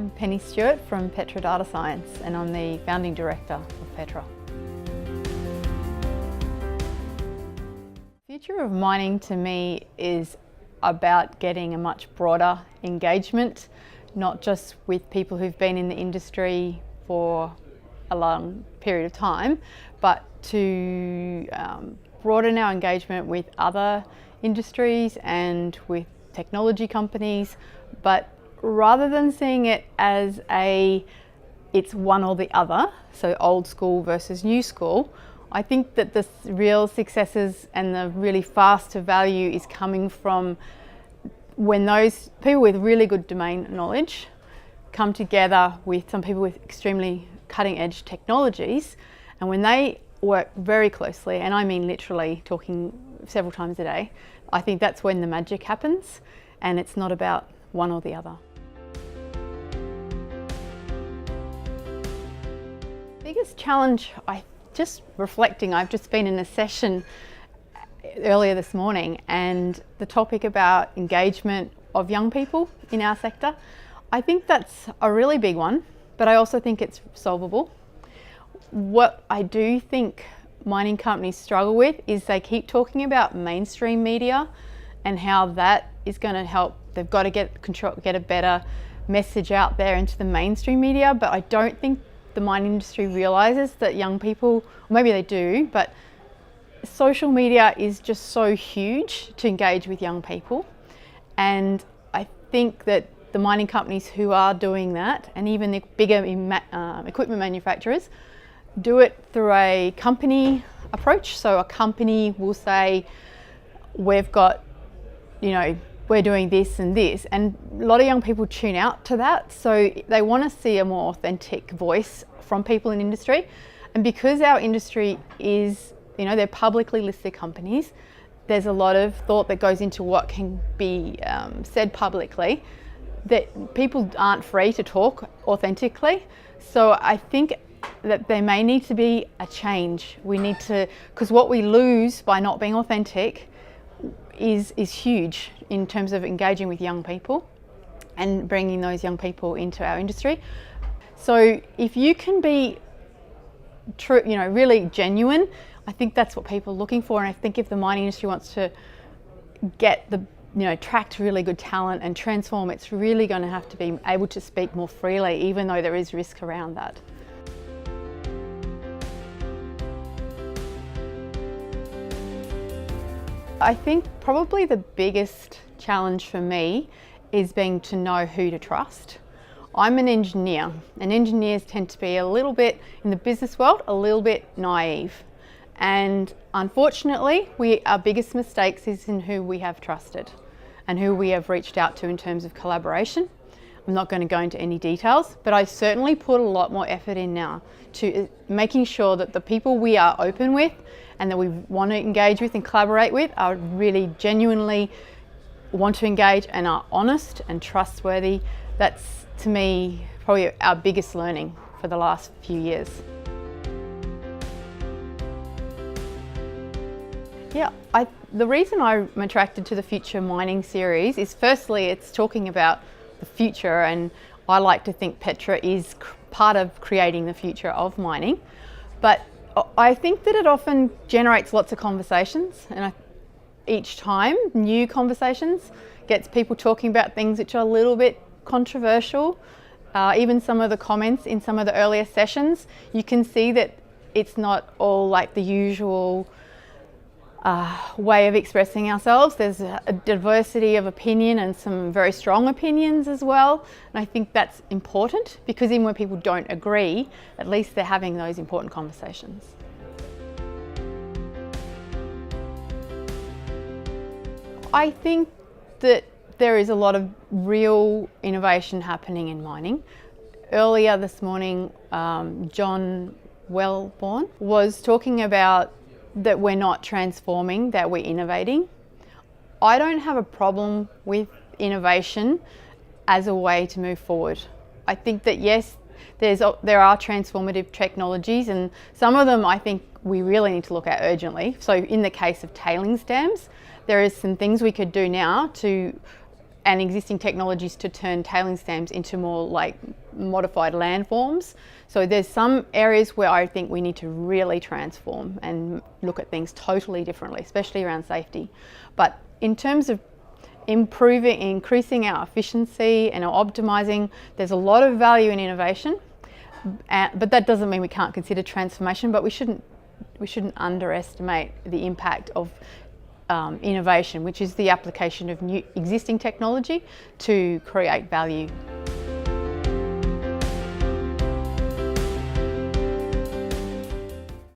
I'm Penny Stewart from Petra Data Science, and I'm the founding director of Petra. The future of mining to me is about getting a much broader engagement, not just with people who've been in the industry for a long period of time, but to broaden our engagement with other industries and with technology companies, but rather than seeing it as it's one or the other, so old school versus new school, I think that the real successes and the really fast to value is coming from when those people with really good domain knowledge come together with some people with extremely cutting edge technologies, and when they work very closely, and I mean literally talking several times a day, I think that's when the magic happens, and it's not about one or the other. Biggest challenge, I've just been in a session earlier this morning, and the topic about engagement of young people in our sector. I think that's a really big one, but I also think it's solvable. What I do think mining companies struggle with is they keep talking about mainstream media and how that is going to help. They've got to get a better message out there into the mainstream media, but I don't think the mining industry realizes that young people, or maybe they do, but social media is just so huge to engage with young people. And I think that the mining companies who are doing that, and even the bigger equipment manufacturers, do it through a company approach. So a company will say, we've got, we're doing this and this, and a lot of young people tune out to that, so they want to see a more authentic voice from people in industry. And because our industry is, they're publicly listed companies, there's a lot of thought that goes into what can be said publicly, that people aren't free to talk authentically. So I think that there may need to be a change. We need to, because what we lose by not being authentic is huge in terms of engaging with young people and bringing those young people into our industry. So if you can be true, really genuine, I think that's what people are looking for. And I think if the mining industry wants to get attract really good talent and transform, it's really going to have to be able to speak more freely, even though there is risk around that. I think probably the biggest challenge for me is being to know who to trust. I'm an engineer, and engineers tend to be a little bit, in the business world, a little bit naive. And unfortunately, our biggest mistakes is in who we have trusted and who we have reached out to in terms of collaboration. I'm not going to go into any details, but I certainly put a lot more effort in now to making sure that the people we are open with and that we want to engage with and collaborate with are really genuinely want to engage and are honest and trustworthy. That's, to me, probably our biggest learning for the last few years. Yeah, the reason I'm attracted to the Future Mining series is, firstly, it's talking about the future, and I like to think Petra is part of creating the future of mining. But I think that it often generates lots of conversations, and each time new conversations gets people talking about things which are a little bit controversial. Even some of the comments in some of the earlier sessions, you can see that it's not all like the usual way of expressing ourselves. There's a diversity of opinion and some very strong opinions as well. And I think that's important, because even when people don't agree, at least they're having those important conversations. I think that there is a lot of real innovation happening in mining. Earlier this morning, John Wellborn was talking about that we're not transforming, that we're innovating. I don't have a problem with innovation as a way to move forward. I think that yes, there are transformative technologies, and some of them I think we really need to look at urgently. So in the case of tailings dams, there is some things we could do now to and existing technologies to turn tailings dams into more like modified landforms. So there's some areas where I think we need to really transform and look at things totally differently, especially around safety. But in terms of increasing our efficiency and our optimizing, there's a lot of value in innovation, but that doesn't mean we can't consider transformation, but we shouldn't underestimate the impact of innovation, which is the application of new existing technology to create value.